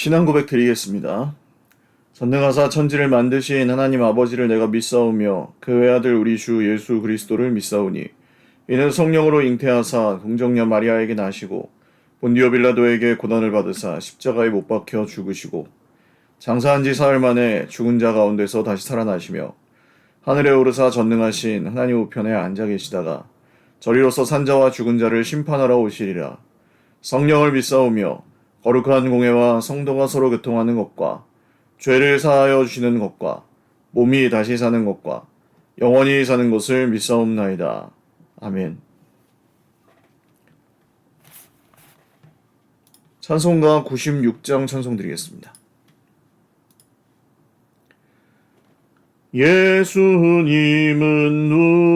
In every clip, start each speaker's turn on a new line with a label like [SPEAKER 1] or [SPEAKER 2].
[SPEAKER 1] 신앙 고백 드리겠습니다. 전능하사 천지를 만드신 하나님 아버지를 내가 믿사오며 그 외아들 우리 주 예수 그리스도를 믿사오니 이는 성령으로 잉태하사 동정녀 마리아에게 나시고 본디오 빌라도에게 고난을 받으사 십자가에 못 박혀 죽으시고 장사한 지 사흘 만에 죽은 자 가운데서 다시 살아나시며 하늘에 오르사 전능하신 하나님 우편에 앉아 계시다가 저리로서 산자와 죽은 자를 심판하러 오시리라. 성령을 믿사오며 거룩한 공회와 성도가 서로 교통하는 것과 죄를 사하여 주시는 것과 몸이 다시 사는 것과 영원히 사는 것을 믿사옵나이다. 아멘. 찬송가 96장 찬송 드리겠습니다. 예수님은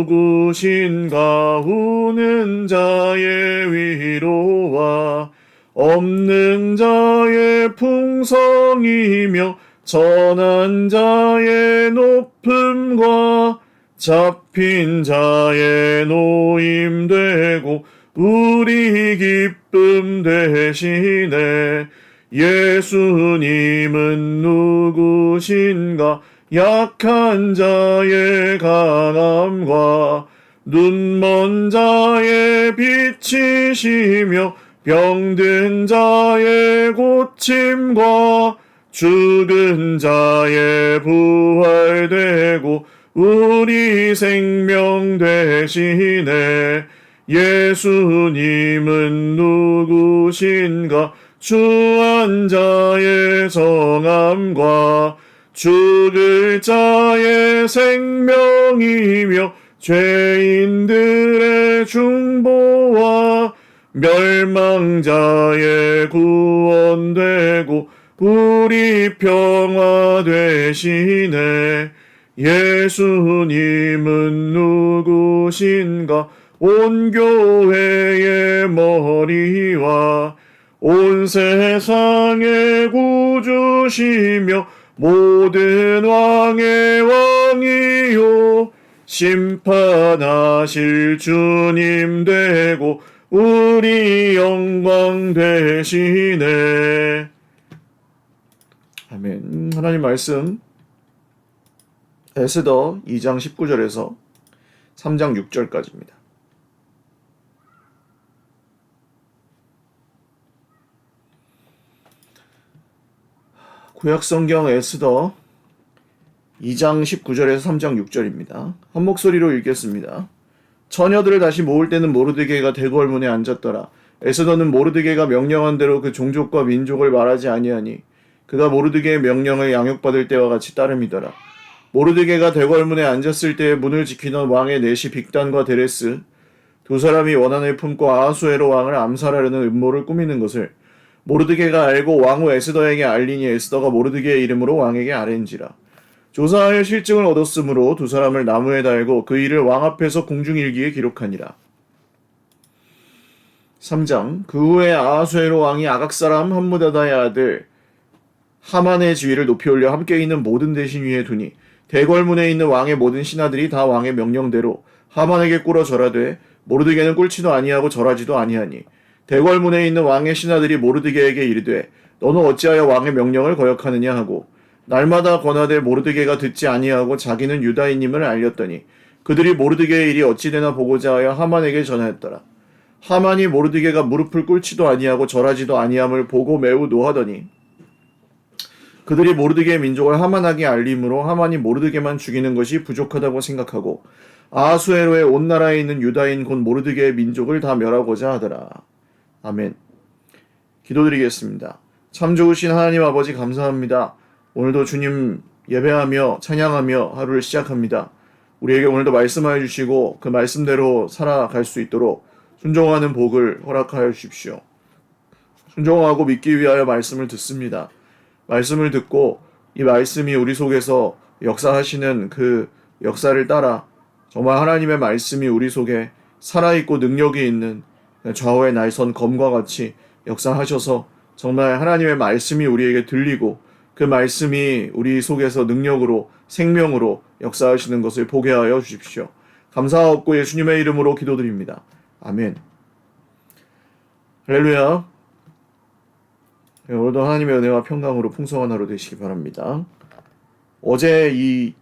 [SPEAKER 1] 누구신가? 우는 자의 위로와 없는 자의 풍성이며 전한 자의 높음과 잡힌 자의 노임되고 우리 기쁨 되시네. 예수님은 누구신가? 약한 자의 강함과 눈먼 자의 빛이시며 병든 자의 고침과 죽은 자의 부활되고 우리 생명 되시네. 예수님은 누구신가? 주한 자의 성함과 죽을 자의 생명이며 죄인들의 중보와 멸망자의 구원되고 우리 평화 되시네. 예수님은 누구신가? 온 교회의 머리와 온 세상의 구주시며 모든 왕의 왕이요 심판하실 주님 되고 우리 영광 되시네. 아멘. 하나님 말씀 에스더 2장 19절에서 3장 6절까지입니다. 구약성경 에스더 2장 19절에서 3장 6절입니다. 한 목소리로 읽겠습니다. 처녀들을 다시 모을 때는 모르드게가 대궐문에 앉았더라. 에스더는 모르드게가 명령한 대로 그 종족과 민족을 말하지 아니하니 그가 모르드게의 명령을 양육받을 때와 같이 따름이더라. 모르드게가 대궐문에 앉았을 때에 문을 지키던 왕의 내시 빅단과 데레스 두 사람이 원한을 품고 아하수에로 왕을 암살하려는 음모를 꾸미는 것을 모르드게가 알고 왕후 에스더에게 알리니 에스더가 모르드게의 이름으로 왕에게 아뢰는지라. 조사하여 실증을 얻었으므로 두 사람을 나무에 달고 그 일을 왕 앞에서 공중일기에 기록하니라. 3장. 그 후에 아하수에로 왕이 아각 사람 함무다다의 아들 하만의 지위를 높이 올려 함께 있는 모든 대신 위에 두니 대궐문에 있는 왕의 모든 신하들이 다 왕의 명령대로 하만에게 꿇어 절하되 모르드게는 꿇지도 아니하고 절하지도 아니하니 대궐문에 있는 왕의 신하들이 모르드게에게 이르되 너는 어찌하여 왕의 명령을 거역하느냐 하고 날마다 권하되 모르드게가 듣지 아니하고 자기는 유다인임을 알렸더니 그들이 모르드게의 일이 어찌되나 보고자 하여 하만에게 전하였더라. 하만이 모르드게가 무릎을 꿇지도 아니하고 절하지도 아니함을 보고 매우 노하더니 그들이 모르드게의 민족을 하만에게 알림으로 하만이 모르드게만 죽이는 것이 부족하다고 생각하고 아하수에로의 온 나라에 있는 유다인 곧 모르드게의 민족을 다 멸하고자 하더라. 아멘. 기도드리겠습니다. 참 좋으신 하나님 아버지 감사합니다. 오늘도 주님 예배하며 찬양하며 하루를 시작합니다. 우리에게 오늘도 말씀하여 주시고 그 말씀대로 살아갈 수 있도록 순종하는 복을 허락하여 주십시오. 순종하고 믿기 위하여 말씀을 듣습니다. 말씀을 듣고 이 말씀이 우리 속에서 역사하시는 그 역사를 따라 정말 하나님의 말씀이 우리 속에 살아있고 능력이 있는 좌우의 날선 검과 같이 역사하셔서 정말 하나님의 말씀이 우리에게 들리고 그 말씀이 우리 속에서 능력으로 생명으로 역사하시는 것을 보게 하여 주십시오. 감사하옵고 예수님의 이름으로 기도드립니다. 아멘. 할렐루야. 오늘도 하나님의 은혜와 평강으로 풍성한 하루 되시기 바랍니다. 어제 이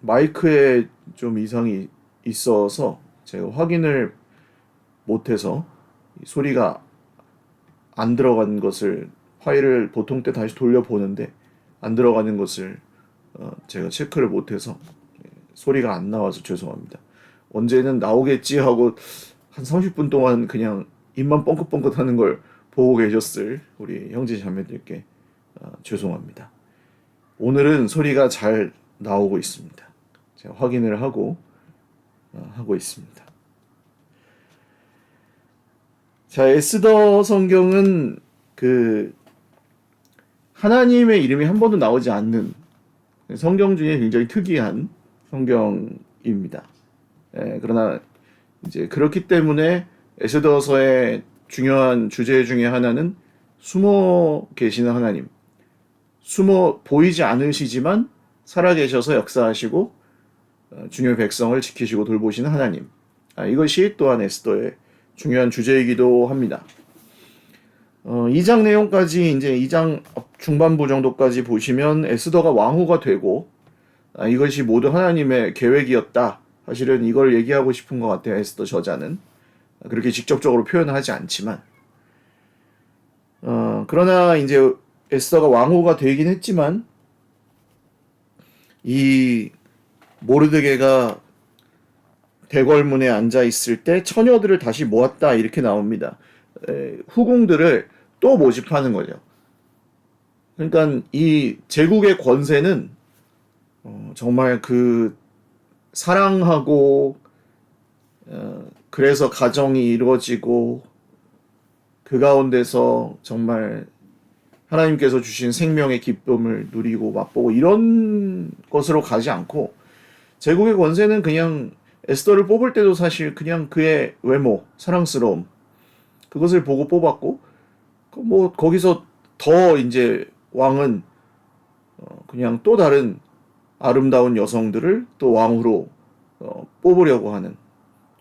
[SPEAKER 1] 마이크에 좀 이상이 있어서 제가 확인을 못해서 소리가 안 들어간 것을 파일을 보통 때 다시 돌려보는데 안 들어가는 것을 제가 체크를 못해서 소리가 안 나와서 죄송합니다. 언제는 나오겠지 하고 한 30분 동안 그냥 입만 뻥긋뻥긋 하는 걸 보고 계셨을 우리 형제 자매들께 죄송합니다. 오늘은 소리가 잘 나오고 있습니다. 제가 확인을 하고 있습니다. 자, 에스더 성경은 그 하나님의 이름이 한 번도 나오지 않는 성경 중에 굉장히 특이한 성경입니다. 그러나 이제 그렇기 때문에 에스더서의 중요한 주제 중에 하나는 숨어 계시는 하나님, 숨어 보이지 않으시지만 살아계셔서 역사하시고 중요한 백성을 지키시고 돌보시는 하나님. 이것이 또한 에스더의 중요한 주제이기도 합니다. 2장 내용까지 이제 2장 중반부 정도까지 보시면 에스더가 왕후가 되고 이것이 모두 하나님의 계획이었다. 사실은 이걸 얘기하고 싶은 것 같아요. 에스더 저자는 그렇게 직접적으로 표현하지 않지만 그러나 이제 에스더가 왕후가 되긴 했지만 이 모르드게가 대궐문에 앉아 있을 때 처녀들을 다시 모았다 이렇게 나옵니다. 후궁들을 또 모집하는 거죠. 그러니까 이 제국의 권세는 정말 그 사랑하고 그래서 가정이 이루어지고 그 가운데서 정말 하나님께서 주신 생명의 기쁨을 누리고 맛보고 이런 것으로 가지 않고 제국의 권세는 그냥 에스더를 뽑을 때도 사실 그냥 그의 외모, 사랑스러움 그것을 보고 뽑았고 뭐 거기서 더 이제 왕은 그냥 또 다른 아름다운 여성들을 또 왕으로 뽑으려고 하는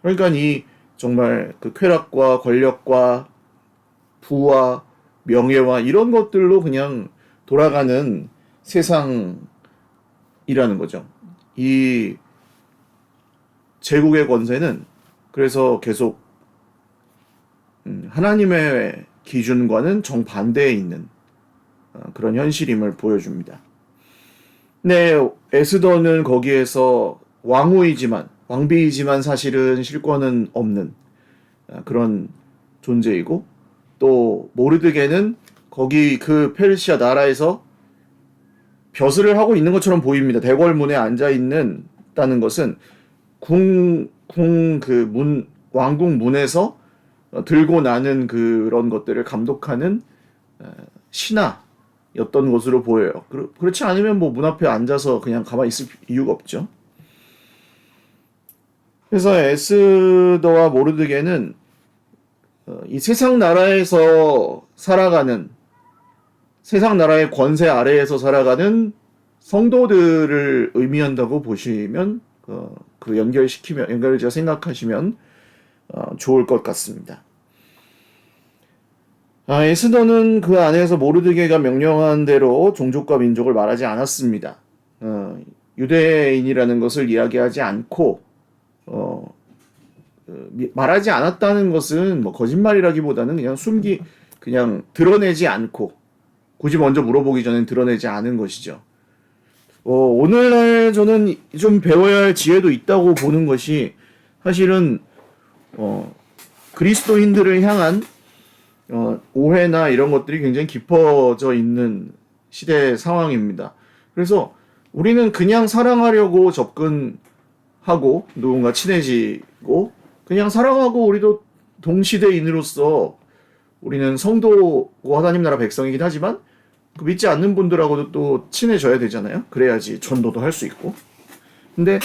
[SPEAKER 1] 그러니까 이 정말 그 쾌락과 권력과 부와 명예와 이런 것들로 그냥 돌아가는 세상이라는 거죠. 이 제국의 권세는 그래서 계속 하나님의 기준과는 정반대에 있는 그런 현실임을 보여줍니다. 네, 에스더는 거기에서 왕후이지만 왕비이지만 사실은 실권은 없는 그런 존재이고 또 모르드게는 거기 그 페르시아 나라에서 벼슬을 하고 있는 것처럼 보입니다. 대궐문에 앉아 있는다는 것은 왕궁 문에서 들고 나는 그런 것들을 감독하는 신하였던 것으로 보여요. 그렇지 않으면 뭐 문 앞에 앉아서 그냥 가만히 있을 이유가 없죠. 그래서 에스더와 모르드게는 이 세상 나라에서 살아가는 세상 나라의 권세 아래에서 살아가는 성도들을 의미한다고 보시면 그 연결을 제가 생각하시면 좋을 것 같습니다. 에스더는 그 안에서 모르드게가 명령한 대로 종족과 민족을 말하지 않았습니다. 유대인이라는 것을 이야기하지 않고 말하지 않았다는 것은 뭐 거짓말이라기보다는 그냥 드러내지 않고 굳이 먼저 물어보기 전엔 드러내지 않은 것이죠. 오늘날 저는 좀 배워야 할 지혜도 있다고 보는 것이 사실은 그리스도인들을 향한 오해나 이런 것들이 굉장히 깊어져 있는 시대 상황입니다. 그래서 우리는 그냥 사랑하려고 접근하고 누군가 친해지고 그냥 사랑하고 우리도 동시대인으로서 우리는 성도고 하나님 나라 백성이긴 하지만 그 믿지 않는 분들하고도 또 친해져야 되잖아요. 그래야지 전도도 할 수 있고. 근데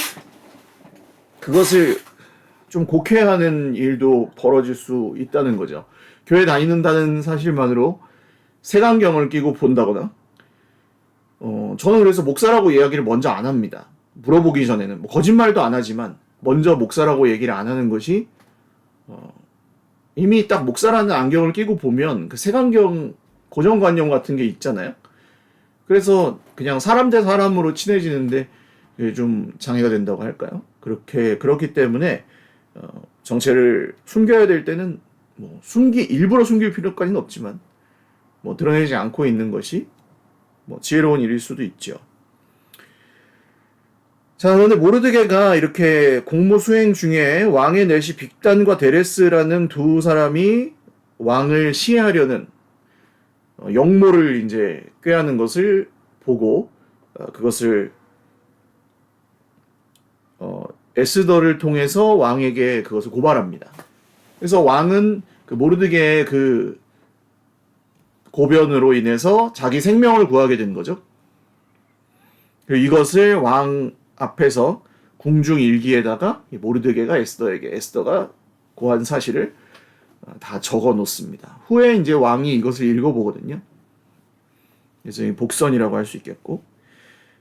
[SPEAKER 1] 그것을 좀 곡해하는 일도 벌어질 수 있다는 거죠. 교회 다니는다는 사실만으로 색안경을 끼고 본다거나 저는 그래서 목사라고 이야기를 먼저 안 합니다. 물어보기 전에는 뭐 거짓말도 안 하지만 먼저 목사라고 얘기를 안 하는 것이 이미 딱 목사라는 안경을 끼고 보면 그 색안경 고정관념 같은 게 있잖아요. 그래서 그냥 사람 대 사람으로 친해지는데 좀 장애가 된다고 할까요? 그렇기 때문에 정체를 숨겨야 될 때는 뭐 일부러 숨길 필요까지는 없지만 뭐 드러내지 않고 있는 것이 뭐 지혜로운 일일 수도 있죠. 자, 그런데 모르드게가 이렇게 공무 수행 중에 왕의 내시 빅단과 데레스라는 두 사람이 왕을 시해하려는 역모를 이제 꾀하는 것을 보고 그것을 에스더를 통해서 왕에게 그것을 고발합니다. 그래서 왕은 그 모르드게의 그 고변으로 인해서 자기 생명을 구하게 된 거죠. 이것을 왕 앞에서 궁중 일기에다가 모르드게가 에스더가 고한 사실을 다 적어 놓습니다. 후에 이제 왕이 이것을 읽어보거든요. 그래서 복선이라고 할 수 있겠고,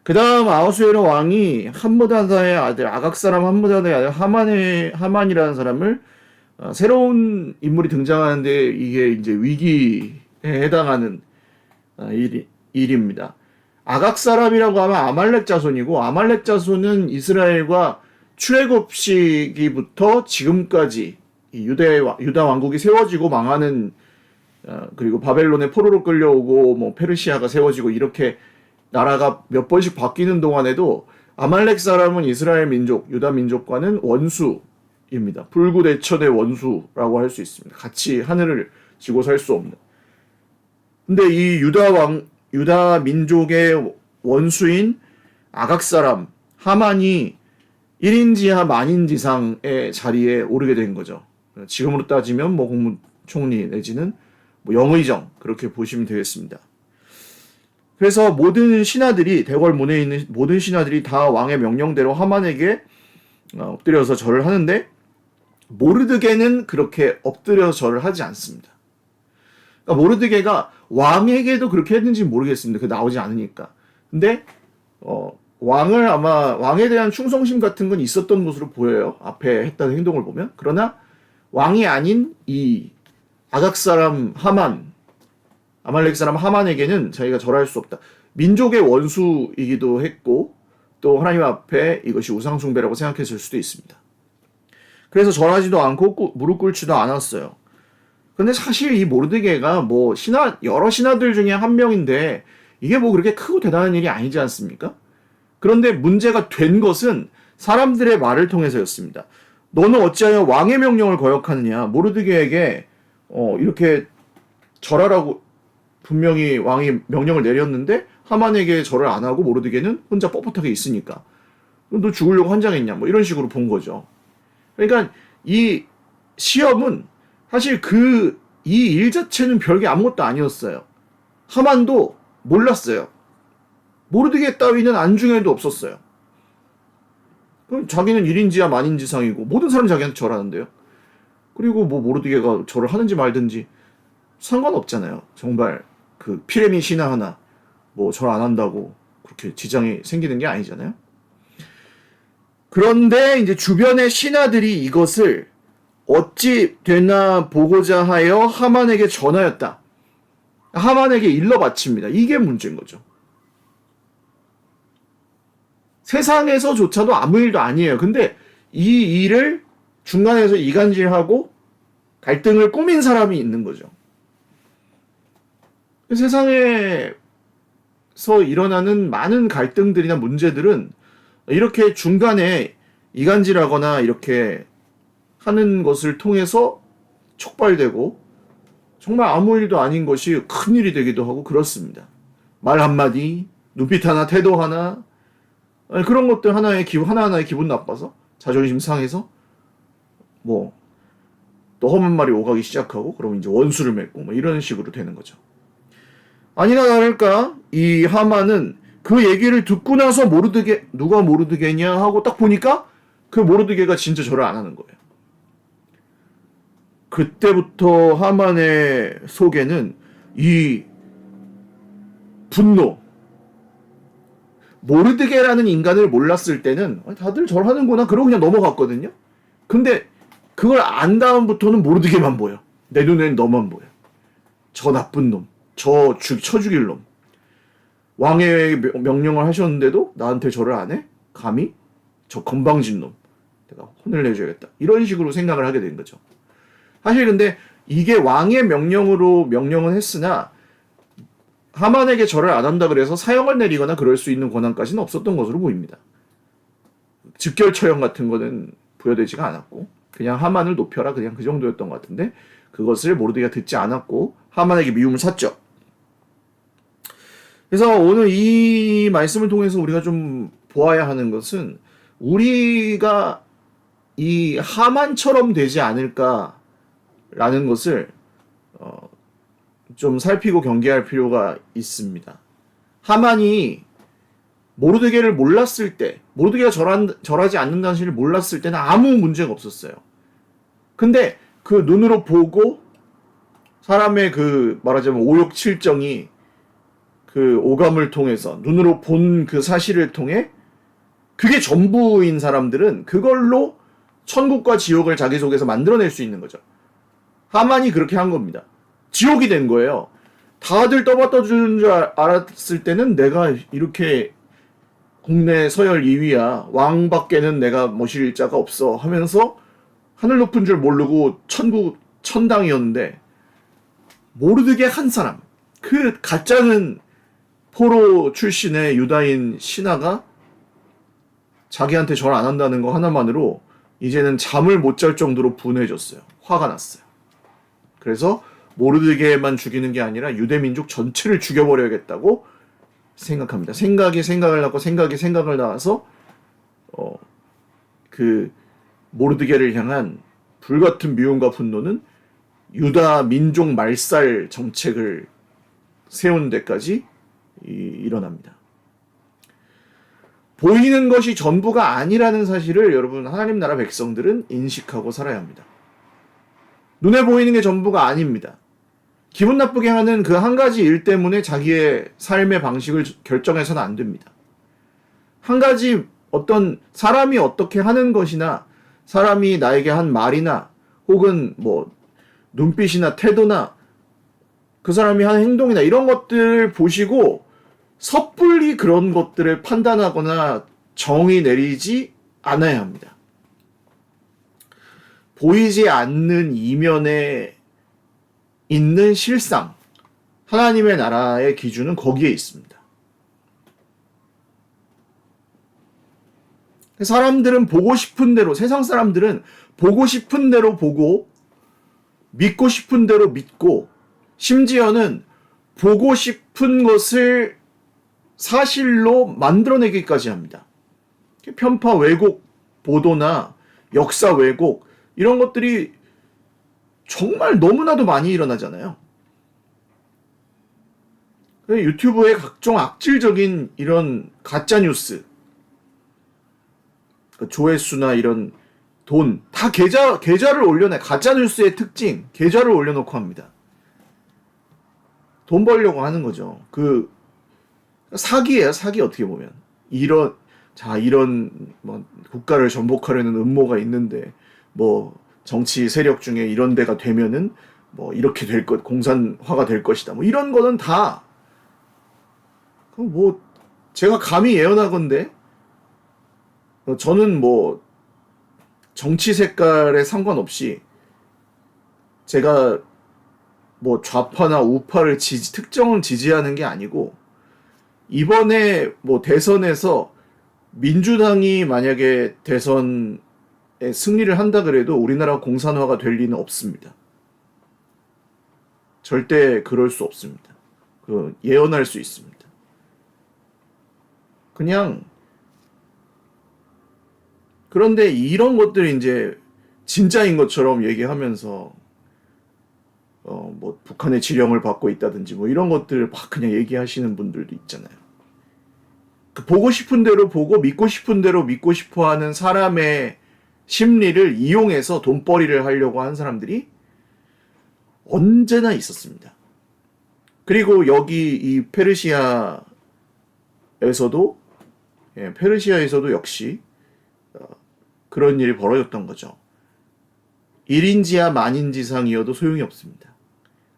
[SPEAKER 1] 그 다음 아하수에로 왕이 함므다다의 아들, 아각 사람 함므다다의 아들 하만이라는 사람을 새로운 인물이 등장하는데 이게 이제 위기에 해당하는 일입니다. 아각 사람이라고 하면 아말렉 자손이고, 아말렉 자손은 이스라엘과 출애굽 시기부터 지금까지 유다 왕국이 세워지고 망하는, 그리고 바벨론에 포로로 끌려오고 뭐 페르시아가 세워지고 이렇게 나라가 몇 번씩 바뀌는 동안에도 아말렉 사람은 이스라엘 민족, 유다 민족과는 원수입니다. 불구대천의 원수라고 할 수 있습니다. 같이 하늘을 지고 살 수 없는. 근데 이 유다 민족의 원수인 아각 사람 하만이 1인지하 만인지상의 자리에 오르게 된 거죠. 지금으로 따지면 뭐 국무총리 내지는 뭐 영의정, 그렇게 보시면 되겠습니다. 그래서 모든 신하들이, 대궐 문에 있는 모든 신하들이 다 왕의 명령대로 하만에게 엎드려서 절을 하는데, 모르드게는 그렇게 엎드려서 절을 하지 않습니다. 그러니까 모르드게가 왕에게도 그렇게 했는지 모르겠습니다. 그 나오지 않으니까. 근데 왕을 아마 왕에 대한 충성심 같은 건 있었던 것으로 보여요. 앞에 했던 행동을 보면. 그러나 왕이 아닌 이 아각 사람 하만, 아말렉 사람 하만에게는 자기가 절할 수 없다. 민족의 원수이기도 했고, 또 하나님 앞에 이것이 우상숭배라고 생각했을 수도 있습니다. 그래서 절하지도 않고 무릎 꿇지도 않았어요. 근데 사실 이 모르드게가 뭐 여러 신하들 중에 한 명인데 이게 뭐 그렇게 크고 대단한 일이 아니지 않습니까? 그런데 문제가 된 것은 사람들의 말을 통해서였습니다. 너는 어찌하여 왕의 명령을 거역하느냐? 모르드게에게 이렇게 절하라고 분명히 왕이 명령을 내렸는데 하만에게 절을 안 하고 모르드게는 혼자 뻣뻣하게 있으니까 너 죽으려고 환장했냐? 뭐 이런 식으로 본 거죠. 그러니까 이 시험은 사실 이 일 자체는 별게 아무것도 아니었어요. 하만도 몰랐어요. 모르드게 따위는 안중에도 없었어요. 그럼 자기는 1인지야 만인지상이고 모든 사람이 자기한테 절하는데요. 그리고 뭐 모르드게가 절을 하는지 말든지 상관없잖아요. 정말 그 피레미 신하 하나 뭐 절 안 한다고 그렇게 지장이 생기는 게 아니잖아요. 그런데 이제 주변의 신하들이 이것을 어찌 되나 보고자 하여 하만에게 전하였다. 하만에게 일러 바칩니다. 이게 문제인 거죠. 세상에서조차도 아무 일도 아니에요. 근데 이 일을 중간에서 이간질하고 갈등을 꾸민 사람이 있는 거죠. 세상에서 일어나는 많은 갈등들이나 문제들은 이렇게 중간에 이간질하거나 이렇게 하는 것을 통해서 촉발되고 정말 아무 일도 아닌 것이 큰일이 되기도 하고 그렇습니다. 말 한마디, 눈빛 하나, 태도 하나, 그런 것들 하나하나의 기분 나빠서 자존심 상해서 뭐 또 험한 말이 오가기 시작하고 그러면 이제 원수를 맺고 뭐 이런 식으로 되는 거죠. 아니나 다를까 이 하만은 그 얘기를 듣고 나서 누가 모르드게냐 하고 딱 보니까 그 모르드게가 진짜 절을 안 하는 거예요. 그때부터 하만의 속에는 이 분노, 모르드게라는 인간을 몰랐을 때는 다들 절하는구나 그러고 그냥 넘어갔거든요. 근데 그걸 안 다음부터는 모르드게만 보여. 내 눈에는 너만 보여. 저 나쁜 놈. 쳐 죽일 놈. 왕의 명령을 하셨는데도 나한테 절을 안 해? 감히? 저 건방진 놈. 내가 혼을 내줘야겠다. 이런 식으로 생각을 하게 된 거죠. 사실 근데 이게 왕의 명령으로 명령은 했으나 하만에게 절을 안 한다 그래서 사형을 내리거나 그럴 수 있는 권한까지는 없었던 것으로 보입니다. 즉결 처형 같은 거는 부여되지가 않았고 그냥 하만을 높여라 그냥 그 정도였던 것 같은데 그것을 모르드게가 듣지 않았고 하만에게 미움을 샀죠. 그래서 오늘 이 말씀을 통해서 우리가 좀 보아야 하는 것은 우리가 이 하만처럼 되지 않을까라는 것을 좀 살피고 경계할 필요가 있습니다. 하만이 모르드게를 몰랐을 때, 모르드게가 절하지 않는다는 사실을 몰랐을 때는 아무 문제가 없었어요. 근데 그 눈으로 보고 사람의 그 말하자면 오욕칠정이 그 오감을 통해서 눈으로 본 그 사실을 통해 그게 전부인 사람들은 그걸로 천국과 지옥을 자기 속에서 만들어낼 수 있는 거죠. 하만이 그렇게 한 겁니다. 지옥이 된 거예요. 다들 떠받쳐 주는 줄 알았을 때는 내가 이렇게 국내 서열 2위야. 왕밖에는 내가 모실 자가 없어 하면서 하늘 높은 줄 모르고 천당이었는데 모르드게 한 사람, 그 가짜는 포로 출신의 유다인 신하가 자기한테 절 안 한다는 거 하나만으로 이제는 잠을 못 잘 정도로 분해졌어요. 화가 났어요. 그래서 모르드게만 죽이는 게 아니라 유대 민족 전체를 죽여버려야겠다고 생각합니다. 생각이 생각을 낳고 생각이 생각을 낳아서 그 모르드게를 향한 불같은 미움과 분노는 유다 민족 말살 정책을 세우는 데까지 일어납니다. 보이는 것이 전부가 아니라는 사실을 여러분 하나님 나라 백성들은 인식하고 살아야 합니다. 눈에 보이는 게 전부가 아닙니다. 기분 나쁘게 하는 그 한 가지 일 때문에 자기의 삶의 방식을 결정해서는 안 됩니다. 한 가지 어떤 사람이 어떻게 하는 것이나 사람이 나에게 한 말이나 혹은 뭐 눈빛이나 태도나 그 사람이 하는 행동이나 이런 것들을 보시고 섣불리 그런 것들을 판단하거나 정의 내리지 않아야 합니다. 보이지 않는 이면에 있는 실상, 하나님의 나라의 기준은 거기에 있습니다. 사람들은 보고 싶은 대로, 세상 사람들은 보고 싶은 대로 보고 믿고 싶은 대로 믿고 심지어는 보고 싶은 것을 사실로 만들어내기까지 합니다. 편파 왜곡 보도나 역사 왜곡 이런 것들이 정말 너무나도 많이 일어나잖아요. 유튜브에 각종 악질적인 이런 가짜뉴스, 조회수나 이런 돈, 다 계좌를 올려놔요. 가짜뉴스의 특징, 계좌를 올려놓고 합니다. 돈 벌려고 하는 거죠. 사기예요, 사기 어떻게 보면. 이런 뭐 국가를 전복하려는 음모가 있는데, 뭐, 정치 세력 중에 이런 데가 되면은, 뭐, 이렇게 공산화가 될 것이다. 뭐, 이런 거는 다, 뭐, 제가 감히 예언하건대, 저는 뭐, 정치 색깔에 상관없이, 제가 뭐, 좌파나 우파를 특정을 지지하는 게 아니고, 이번에 뭐, 대선에서 민주당이 만약에 대선에 승리를 한다 그래도 우리나라 공산화가 될 리는 없습니다. 절대 그럴 수 없습니다. 예언할 수 있습니다. 그냥 그런데 이런 것들이 이제 진짜인 것처럼 얘기하면서 뭐 북한의 지령을 받고 있다든지 뭐 이런 것들을 막 그냥 얘기하시는 분들도 있잖아요. 보고 싶은 대로 보고 믿고 싶은 대로 믿고 싶어하는 사람의 심리를 이용해서 돈벌이를 하려고 한 사람들이 언제나 있었습니다. 그리고 여기 이 페르시아에서도 역시 그런 일이 벌어졌던 거죠. 1인지야 만인지상이어도 소용이 없습니다.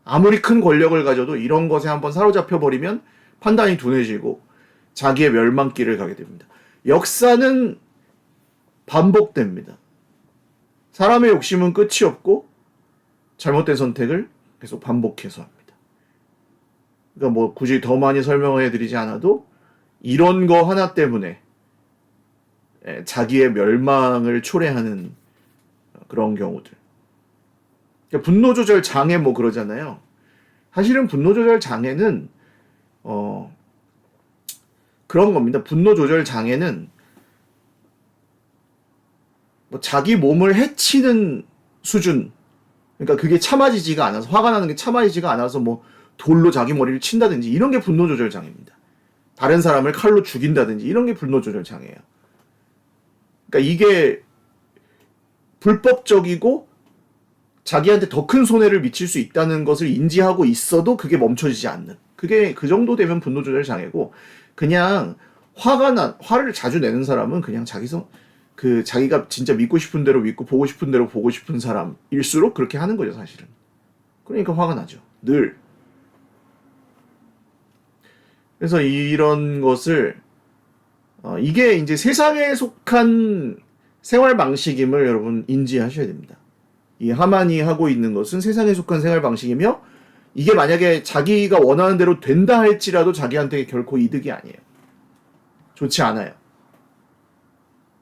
[SPEAKER 1] 아무리 큰 권력을 가져도 이런 것에 한번 사로잡혀 버리면 판단이 둔해지고 자기의 멸망길을 가게 됩니다. 역사는 반복됩니다. 사람의 욕심은 끝이 없고 잘못된 선택을 계속 반복해서 합니다. 그러니까 뭐 굳이 더 많이 설명해 드리지 않아도 이런 거 하나 때문에 자기의 멸망을 초래하는 그런 경우들. 그러니까 분노 조절 장애 뭐 그러잖아요. 사실은 분노 조절 장애는 그런 겁니다. 분노 조절 장애는 뭐 자기 몸을 해치는 수준. 그러니까 그게 참아지지가 않아서 화가 나는 게 참아지지가 않아서 뭐 돌로 자기 머리를 친다든지 이런 게 분노 조절 장애입니다. 다른 사람을 칼로 죽인다든지 이런 게 분노 조절 장애예요. 그러니까 이게 불법적이고 자기한테 더 큰 손해를 미칠 수 있다는 것을 인지하고 있어도 그게 멈춰지지 않는. 그게 그 정도 되면 분노 조절 장애고 그냥 화를 자주 내는 사람은 그냥 자기가 진짜 믿고 싶은 대로 믿고 보고 싶은 대로 보고 싶은 사람일수록 그렇게 하는 거죠, 사실은. 그러니까 화가 나죠. 늘. 그래서 이런 것을 이게 이제 세상에 속한 생활 방식임을 여러분 인지하셔야 됩니다. 이 하만이 하고 있는 것은 세상에 속한 생활 방식이며 이게 만약에 자기가 원하는 대로 된다 할지라도 자기한테 결코 이득이 아니에요. 좋지 않아요.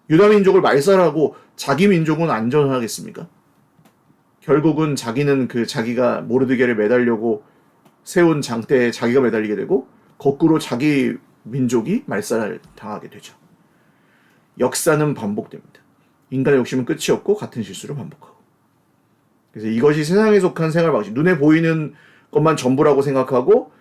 [SPEAKER 1] 유다 민족을 말살하고 자기 민족은 안전하겠습니까? 결국은 자기는 자기가 모르드게를 매달려고 세운 장대에 자기가 매달리게 되고 거꾸로 자기 민족이 말살을 당하게 되죠. 역사는 반복됩니다. 인간의 욕심은 끝이 없고 같은 실수를 반복하고. 그래서 이것이 세상에 속한 생활 방식. 눈에 보이는 것만 전부라고 생각하고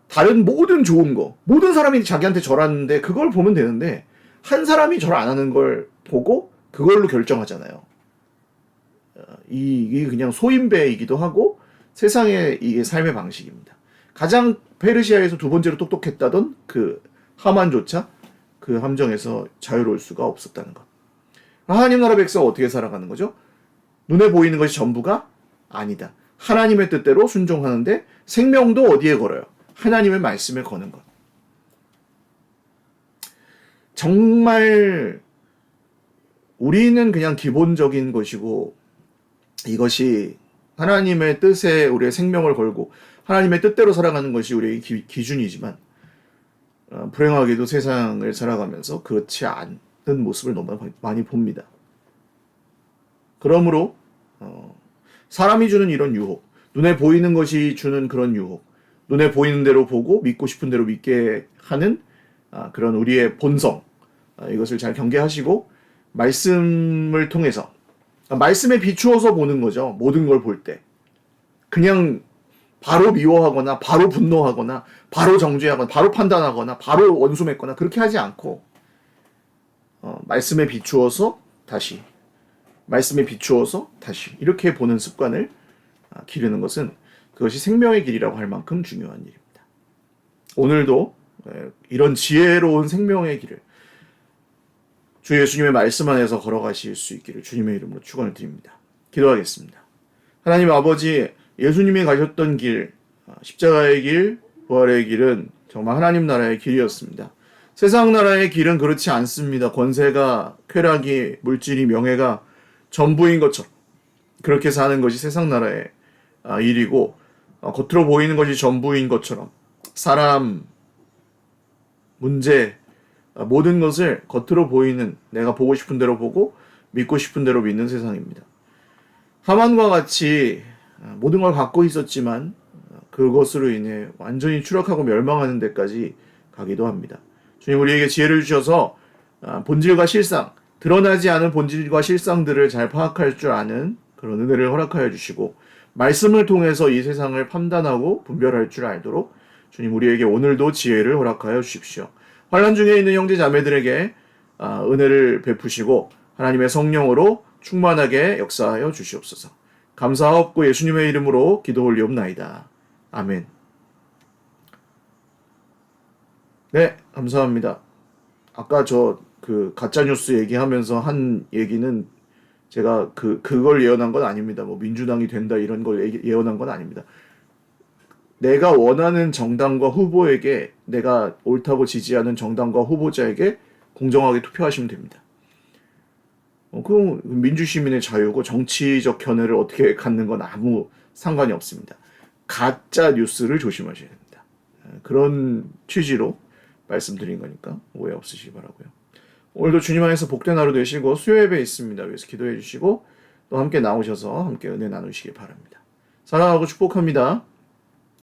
[SPEAKER 1] 다른 모든 좋은 거, 모든 사람이 자기한테 절하는데 그걸 보면 되는데 한 사람이 절 안 하는 걸 보고 그걸로 결정하잖아요. 이게 그냥 소인배이기도 하고 세상의 이게 삶의 방식입니다. 가장 페르시아에서 두 번째로 똑똑했다던 그 하만조차 그 함정에서 자유로울 수가 없었다는 것. 하나님 나라 백성 어떻게 살아가는 거죠? 눈에 보이는 것이 전부가 아니다. 하나님의 뜻대로 순종하는데 생명도 어디에 걸어요? 하나님의 말씀에 거는 것. 정말 우리는 그냥 기본적인 것이고 이것이 하나님의 뜻에 우리의 생명을 걸고 하나님의 뜻대로 살아가는 것이 우리의 기준이지만 불행하게도 세상을 살아가면서 그렇지 않은 모습을 너무 많이 봅니다. 그러므로 사람이 주는 이런 유혹, 눈에 보이는 것이 주는 그런 유혹, 눈에 보이는 대로 보고 믿고 싶은 대로 믿게 하는 그런 우리의 본성, 이것을 잘 경계하시고 말씀을 통해서 말씀에 비추어서 보는 거죠. 모든 걸 볼 때. 그냥 바로 미워하거나 바로 분노하거나 바로 정죄하거나 바로 판단하거나 바로 원수 맺거나 그렇게 하지 않고 말씀에 비추어서 다시 말씀에 비추어서 다시 이렇게 보는 습관을 기르는 것은 그것이 생명의 길이라고 할 만큼 중요한 일입니다. 오늘도 이런 지혜로운 생명의 길을 주 예수님의 말씀 안에서 걸어가실 수 있기를 주님의 이름으로 축원을 드립니다. 기도하겠습니다. 하나님 아버지, 예수님이 가셨던 길, 십자가의 길, 부활의 길은 정말 하나님 나라의 길이었습니다. 세상 나라의 길은 그렇지 않습니다. 권세가, 쾌락이, 물질이, 명예가 전부인 것처럼 그렇게 사는 것이 세상 나라의 일이고 겉으로 보이는 것이 전부인 것처럼 사람, 문제, 모든 것을 겉으로 보이는 내가 보고 싶은 대로 보고 믿고 싶은 대로 믿는 세상입니다. 하만과 같이 모든 걸 갖고 있었지만 그것으로 인해 완전히 추락하고 멸망하는 데까지 가기도 합니다. 주님 우리에게 지혜를 주셔서 본질과 실상, 드러나지 않은 본질과 실상들을 잘 파악할 줄 아는 그런 은혜를 허락하여 주시고 말씀을 통해서 이 세상을 판단하고 분별할 줄 알도록 주님 우리에게 오늘도 지혜를 허락하여 주십시오. 환난 중에 있는 형제 자매들에게 은혜를 베푸시고 하나님의 성령으로 충만하게 역사하여 주시옵소서. 감사하옵고 예수님의 이름으로 기도 올리옵나이다. 아멘. 네, 감사합니다. 아까 그 가짜뉴스 얘기하면서 한 얘기는 제가 그걸 예언한 건 아닙니다. 뭐 민주당이 된다 이런 걸 예언한 건 아닙니다. 내가 원하는 정당과 후보에게, 내가 옳다고 지지하는 정당과 후보자에게 공정하게 투표하시면 됩니다. 그럼 민주시민의 자유고 정치적 견해를 어떻게 갖는 건 아무 상관이 없습니다. 가짜 뉴스를 조심하셔야 됩니다. 그런 취지로 말씀드린 거니까 오해 없으시기 바라고요. 오늘도 주님 안에서 복된 하루 되시고 수요 예배 있습니다. 그래서 기도해 주시고 또 함께 나오셔서 함께 은혜 나누시기 바랍니다. 사랑하고 축복합니다.